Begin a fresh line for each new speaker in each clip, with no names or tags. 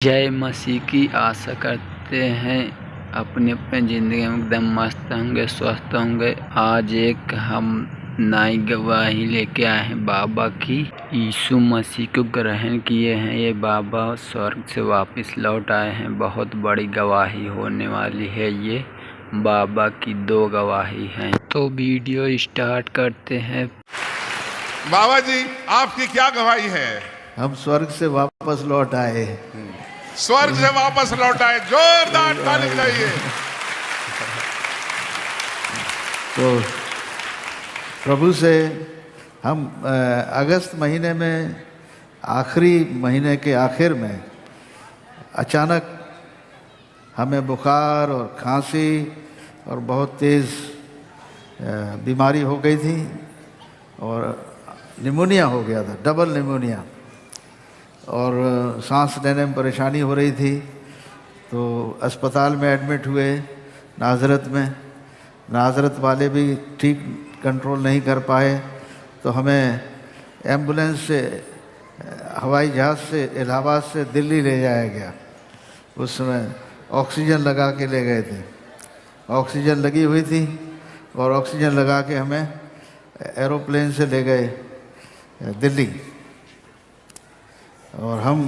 जय मसीह की आशा करते हैं अपनी अपनी ज़िंदगी में एकदम मस्त होंगे, स्वस्थ होंगे। आज एक हम नई गवाही लेके आए हैं बाबा की। यीशु मसीह को ग्रहण किए हैं ये बाबा, स्वर्ग से वापस लौट आए हैं। बहुत बड़ी गवाही होने वाली है ये। बाबा की 2 गवाही हैं। तो वीडियो स्टार्ट करते हैं।
बाबा जी, आपकी क्या गवाही है?
हम स्वर्ग से वापस लौट आए।
स्वर्ग से वापस लौट आए। जोरदार ताली बजाइए।
तो प्रभु से हम अगस्त महीने में, आखिरी महीने के आखिर में अचानक हमें बुखार और खांसी और बहुत तेज़ बीमारी हो गई थी और निमोनिया हो गया था, डबल निमोनिया, और सांस लेने में परेशानी हो रही थी। तो अस्पताल में एडमिट हुए नाज़रत में। नाज़रत वाले भी ठीक कंट्रोल नहीं कर पाए, तो हमें एम्बुलेंस से, हवाई जहाज़ से, इलाहाबाद से दिल्ली ले जाया गया। उस समय ऑक्सीजन लगा के ले गए थे। ऑक्सीजन लगी हुई थी और ऑक्सीजन लगा के हमें एरोप्लेन से ले गए दिल्ली, और हम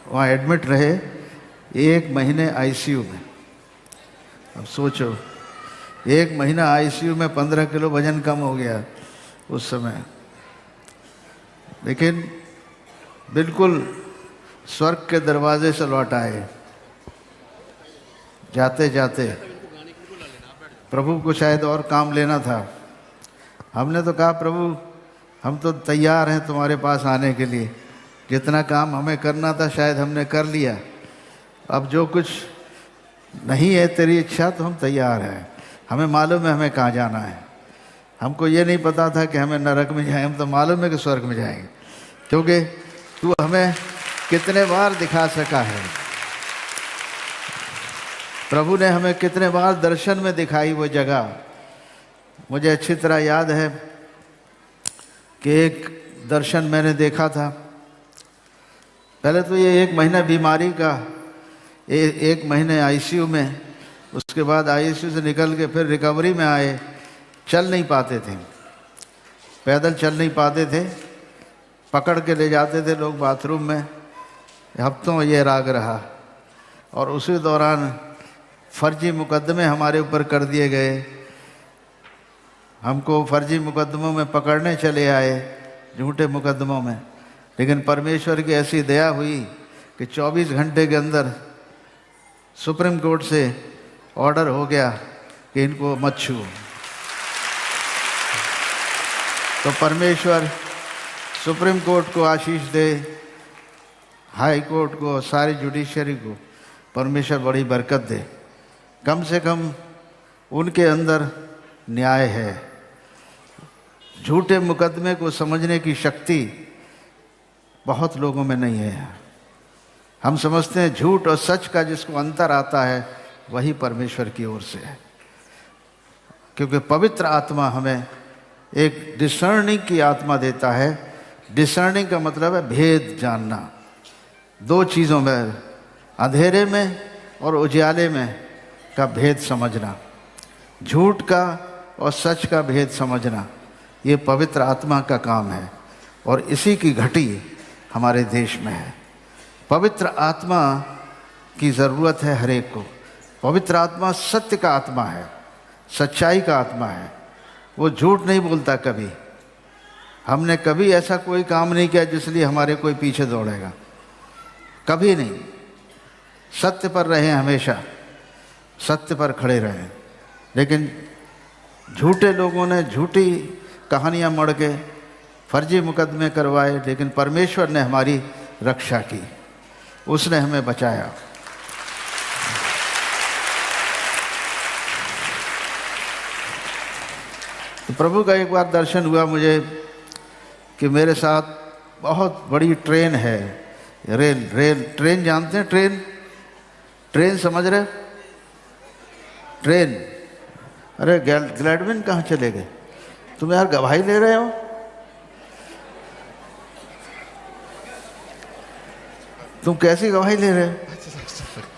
वहाँ एडमिट रहे 1 महीने आईसीयू में। अब सोचो, 1 महीना आईसीयू में 15 किलो वजन कम हो गया उस समय। लेकिन बिल्कुल स्वर्ग के दरवाजे से लौट आए। जाते जाते प्रभु को शायद और काम लेना था। हमने तो कहा, प्रभु हम तो तैयार हैं तुम्हारे पास आने के लिए। जितना काम हमें करना था शायद हमने कर लिया। अब जो कुछ नहीं है तेरी इच्छा, तो हम तैयार हैं। हमें मालूम है हमें कहाँ जाना है। हमको ये नहीं पता था कि हमें नरक में जाए, हम तो मालूम है कि स्वर्ग में जाएंगे, क्योंकि तू हमें कितने बार दिखा सका है। प्रभु ने हमें कितने बार दर्शन में दिखाई वो जगह। मुझे अच्छी तरह याद है कि एक दर्शन मैंने देखा था। पहले तो ये 1 महीना बीमारी का, 1 महीने आईसीयू में, उसके बाद आईसीयू से निकल के फिर रिकवरी में आए। चल नहीं पाते थे, पैदल चल नहीं पाते थे, पकड़ के ले जाते थे लोग बाथरूम में। हफ्तों ये राग रहा। और उसी दौरान फर्जी मुकदमे हमारे ऊपर कर दिए गए। हमको फर्जी मुकदमों में पकड़ने चले आए, झूठे मुकदमों में। लेकिन परमेश्वर की ऐसी दया हुई कि 24 घंटे के अंदर सुप्रीम कोर्ट से ऑर्डर हो गया कि इनको मत छुओ। तो परमेश्वर सुप्रीम कोर्ट को आशीष दे, हाई कोर्ट को, सारी जुडिशरी को परमेश्वर बड़ी बरकत दे। कम से कम उनके अंदर न्याय है। झूठे मुकदमे को समझने की शक्ति बहुत लोगों में नहीं है। हम समझते हैं झूठ और सच का जिसको अंतर आता है वही परमेश्वर की ओर से है, क्योंकि पवित्र आत्मा हमें एक डिसर्निंग की आत्मा देता है। डिसर्निंग का मतलब है भेद जानना। 2 चीज़ों में, अंधेरे में और उजाले में का भेद समझना, झूठ का और सच का भेद समझना, ये पवित्र आत्मा का काम है। और इसी की घटी हमारे देश में है। पवित्र आत्मा की ज़रूरत है हर एक को। पवित्र आत्मा सत्य का आत्मा है, सच्चाई का आत्मा है। वो झूठ नहीं बोलता कभी। हमने कभी ऐसा कोई काम नहीं किया जिसलिए हमारे कोई पीछे दौड़ेगा, कभी नहीं। सत्य पर रहें, हमेशा सत्य पर खड़े रहें। लेकिन झूठे लोगों ने झूठी कहानियाँ मढ़ के फर्जी मुकदमे करवाए, लेकिन परमेश्वर ने हमारी रक्षा की, उसने हमें बचाया। तो प्रभु का एक बार दर्शन हुआ मुझे कि मेरे साथ बहुत बड़ी ट्रेन है। ट्रेन जानते हैं? ट्रेन समझ रहे? ट्रेन, अरे ग्लैडमैन कहाँ चले गए? तुम यार गवाही ले रहे हो? तुम कैसी गवाही ले रहे हो?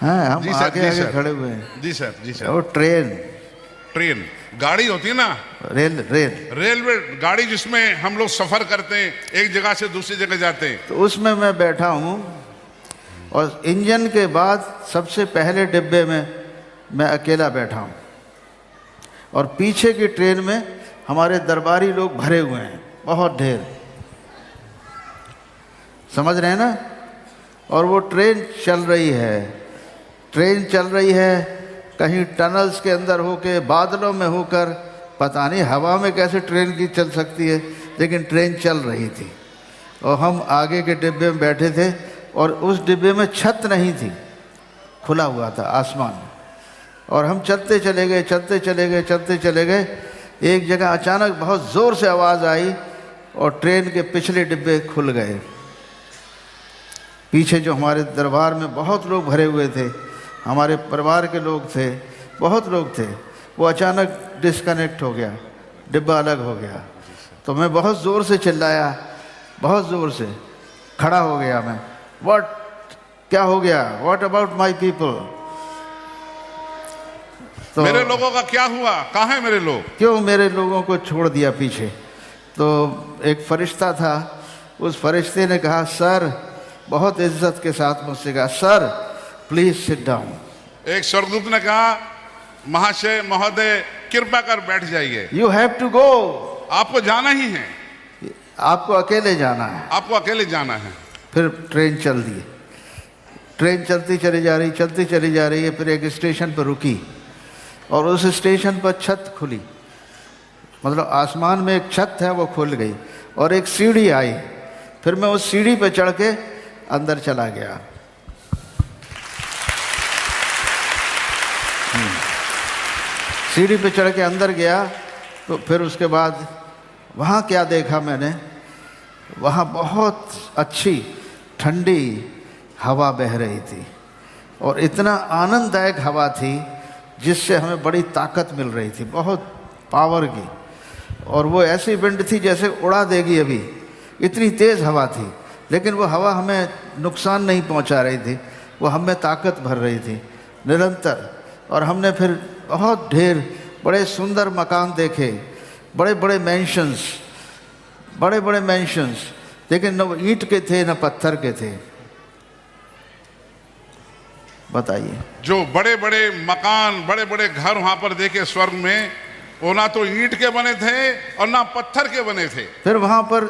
हाँ, हम
जी सर,
आगे
जी
आगे
सर।
खड़े हुए हैं।
जी सर, जी सर।
वो ट्रेन,
ट्रेन गाड़ी होती है ना,
रेल,
रेलवे गाड़ी जिसमें हम लोग सफर करते हैं, एक जगह से दूसरी जगह जाते हैं।
तो उसमें मैं बैठा हूँ और इंजन के बाद सबसे पहले डिब्बे में मैं अकेला बैठा हूँ और पीछे की ट्रेन में हमारे दरबारी लोग भरे हुए हैं, बहुत ढेर, समझ रहे हैं ना। और वो ट्रेन चल रही है, ट्रेन चल रही है, कहीं टनल्स के अंदर होके, बादलों में होकर, पता नहीं हवा में कैसे ट्रेन की चल सकती है, लेकिन ट्रेन चल रही थी। और हम आगे के डिब्बे में बैठे थे और उस डिब्बे में छत नहीं थी, खुला हुआ था आसमान। और हम चलते चले गए, चलते चले गए, चलते चले गए। एक जगह अचानक बहुत ज़ोर से आवाज़ आई और ट्रेन के पिछले डिब्बे खुल गए। पीछे जो हमारे दरबार में बहुत लोग भरे हुए थे, हमारे परिवार के लोग थे, बहुत लोग थे, वो अचानक डिस्कनेक्ट हो गया, डिब्बा अलग हो गया। तो मैं बहुत ज़ोर से चिल्लाया, बहुत ज़ोर से खड़ा हो गया मैं, व्हाट, क्या हो गया, व्हाट अबाउट माई पीपल। तो
मेरे लोगों का क्या हुआ, कहाँ है मेरे लोग?
क्यों मेरे लोगों को छोड़ दिया पीछे? तो एक फरिश्ता था, उस फरिश्ते ने कहा, सर, बहुत इज्जत के साथ मुझसे कहा, सर प्लीज सिट डाउन।
एक स्वर्गदूत ने कहा, महाशय महोदय कृपा कर बैठ जाइए।
यू हैव टू गो,
आपको जाना ही है,
आपको अकेले जाना है।
आपको अकेले जाना है।
फिर ट्रेन चल दी, ट्रेन चलती चली जा रही, चलती चली जा रही है। फिर एक स्टेशन पर रुकी और उस स्टेशन पर छत खुली, मतलब आसमान में एक छत है वो खुल गई और एक सीढ़ी आई। फिर मैं उस सीढ़ी पर चढ़ के अंदर चला गया। सीढ़ी पे चढ़ के अंदर गया तो फिर उसके बाद वहाँ क्या देखा मैंने, वहाँ बहुत अच्छी ठंडी हवा बह रही थी और इतना आनंददायक हवा थी जिससे हमें बड़ी ताकत मिल रही थी, बहुत पावर की। और वो ऐसी विंड थी जैसे उड़ा देगी अभी, इतनी तेज़ हवा थी, लेकिन वो हवा हमें नुकसान नहीं पहुंचा रही थी, वो हमें ताकत भर रही थी निरंतर। और हमने फिर बहुत ढेर बड़े सुंदर मकान देखे, बड़े बड़े मैंशंस, बड़े बड़े मैंशंस, लेकिन न वो ईंट के थे न पत्थर के थे। बताइए,
जो बड़े बड़े मकान, बड़े बड़े घर वहां पर देखे स्वर्ग में, वो ना तो ईंट के बने थे और ना पत्थर के बने थे।
फिर वहाँ पर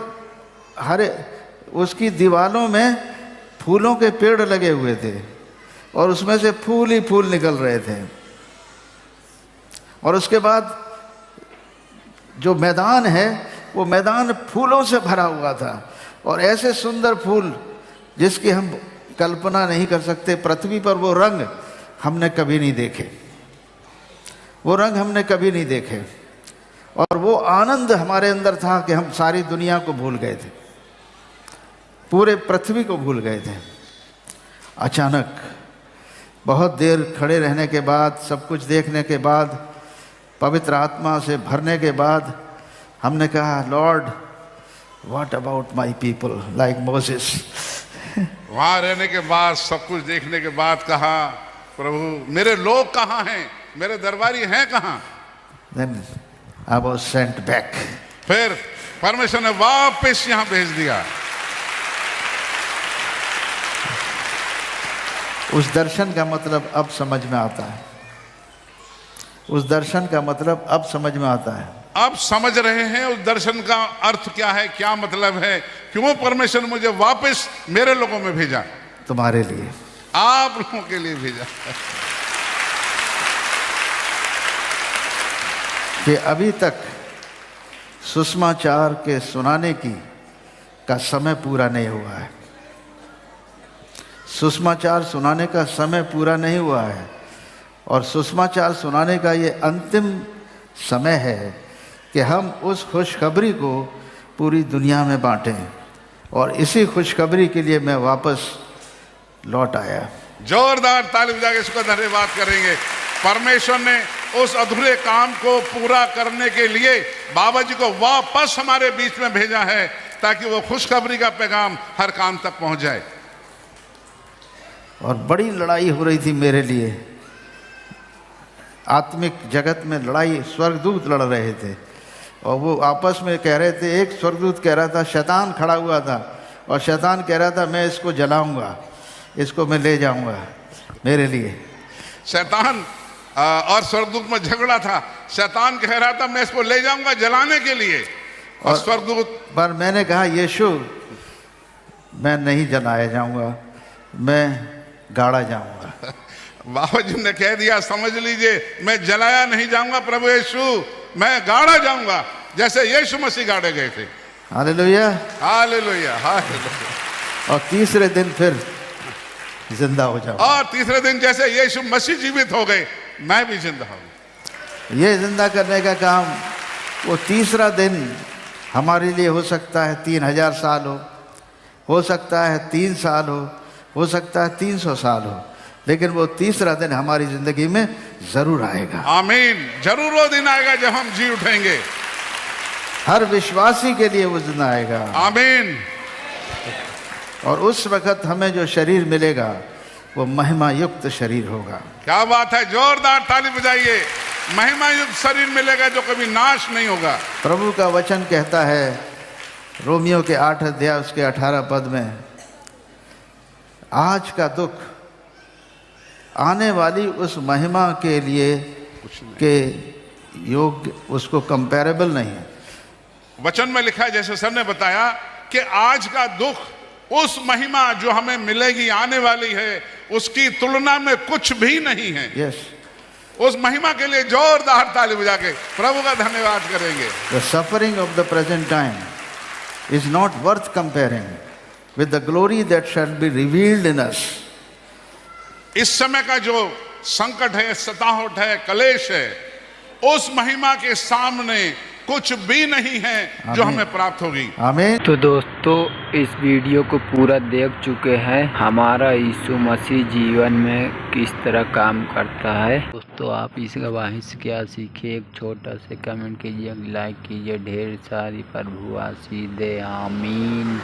हरे उसकी दीवारों में फूलों के पेड़ लगे हुए थे और उसमें से फूल ही फूल निकल रहे थे। और उसके बाद जो मैदान है वो मैदान फूलों से भरा हुआ था और ऐसे सुंदर फूल जिसकी हम कल्पना नहीं कर सकते। पृथ्वी पर वो रंग हमने कभी नहीं देखे, वो रंग हमने कभी नहीं देखे। और वो आनंद हमारे अंदर था कि हम सारी दुनिया को भूल गए थे, पूरे पृथ्वी को भूल गए थे। अचानक बहुत देर खड़े रहने के बाद, सब कुछ देखने के बाद, पवित्र आत्मा से भरने के बाद हमने कहा, Lord what about my people, like Moses.
वहां रहने के बाद, सब कुछ देखने के बाद कहा, प्रभु मेरे लोग कहाँ हैं, मेरे दरबारी हैं कहाँ?
Then I was sent back.
फिर परमेश्वर ने वापस यहाँ भेज दिया।
उस दर्शन का मतलब अब समझ में आता है, उस दर्शन का मतलब अब समझ में आता है।
अब समझ रहे हैं उस दर्शन का अर्थ क्या है, क्या मतलब है, क्यों परमेश्वर ने मुझे वापस मेरे लोगों में भेजा,
तुम्हारे लिए,
आप लोगों के लिए भेजा।
कि अभी तक सुसमाचार के सुनाने का समय पूरा नहीं हुआ है, सुसमाचार सुनाने का समय पूरा नहीं हुआ है और सुसमाचार सुनाने का ये अंतिम समय है कि हम उस खुशखबरी को पूरी दुनिया में बांटें। और इसी खुशखबरी के लिए मैं वापस लौट आया।
जोरदार ताली बजा के इसको धन्यवाद करेंगे। परमेश्वर ने उस अधूरे काम को पूरा करने के लिए बाबा जी को वापस हमारे बीच में भेजा है ताकि वो खुशखबरी का पैगाम हर काम तक पहुंच जाए।
और बड़ी लड़ाई हो रही थी मेरे लिए। आत्मिक जगत में लड़ाई, स्वर्गदूत लड़ रहे थे और वो आपस में कह रहे थे। एक स्वर्गदूत कह रहा था, शैतान खड़ा हुआ था और शैतान कह रहा था मैं इसको जलाऊंगा, इसको मैं ले जाऊंगा मेरे लिए।
शैतान और स्वर्गदूत में झगड़ा था। शैतान कह रहा था मैं इसको ले जाऊंगा जलाने के लिए, और स्वर्गदूत
पर मैंने कहा यीशु मैं नहीं जलाया जाऊंगा, मैं गाड़ा जाऊंगा।
बाबा जी ने कह दिया, समझ लीजिए मैं जलाया नहीं जाऊंगा प्रभु यीशु, मैं गाड़ा जाऊंगा जैसे यीशु मसीह गाड़े गए थे।
Hallelujah,
hallelujah, hallelujah.
और तीसरे दिन फिर जिंदा हो जाऊंगा।
और तीसरे दिन जैसे यीशु मसीह जीवित हो गए, मैं भी जिंदा हूं।
ये जिंदा करने का काम, वो तीसरा दिन हमारे लिए हो सकता है 3000 साल हो सकता है 3 साल हो सकता है 300 साल हो, लेकिन वो तीसरा दिन हमारी जिंदगी में जरूर आएगा।
आमीन। जरूर वो दिन आएगा जब हम जी उठेंगे।
हर विश्वासी के लिए वो दिन आएगा।
आमीन।
और उस वक्त हमें जो शरीर मिलेगा वो महिमा युक्त शरीर होगा।
क्या बात है, जोरदार ताली बजाइए। महिमा युक्त शरीर मिलेगा जो कभी नाश नहीं होगा।
प्रभु का वचन कहता है रोमियो के 8 अध्याय उसके 18 पद में, आज का दुख आने वाली उस महिमा के लिए के योग्य, उसको कंपैरेबल नहीं है।
वचन में लिखा है, जैसे सर ने बताया, कि आज का दुख उस महिमा जो हमें मिलेगी, आने वाली है, उसकी तुलना में कुछ भी नहीं है।
यस,
उस महिमा के लिए जोरदार ताली बजा के प्रभु का धन्यवाद करेंगे।
The suffering of the present time is not worth comparing with the glory that shall be revealed in us.
इस समय का जो संकट है, सताहट है, कलेश है, उस महिमा के सामने कुछ भी नहीं है जो हमें प्राप्त होगी।
आमीन।
तो दोस्तों, इस वीडियो को पूरा देख चुके हैं, हमारा यीशु मसीह जीवन में किस तरह काम करता है। दोस्तों, आप इस गवाही से क्या सीखे, एक छोटा से कमेंट कीजिए, लाइक कीजिए। ढेर सारी प्रभु आशीष दे। आमीन।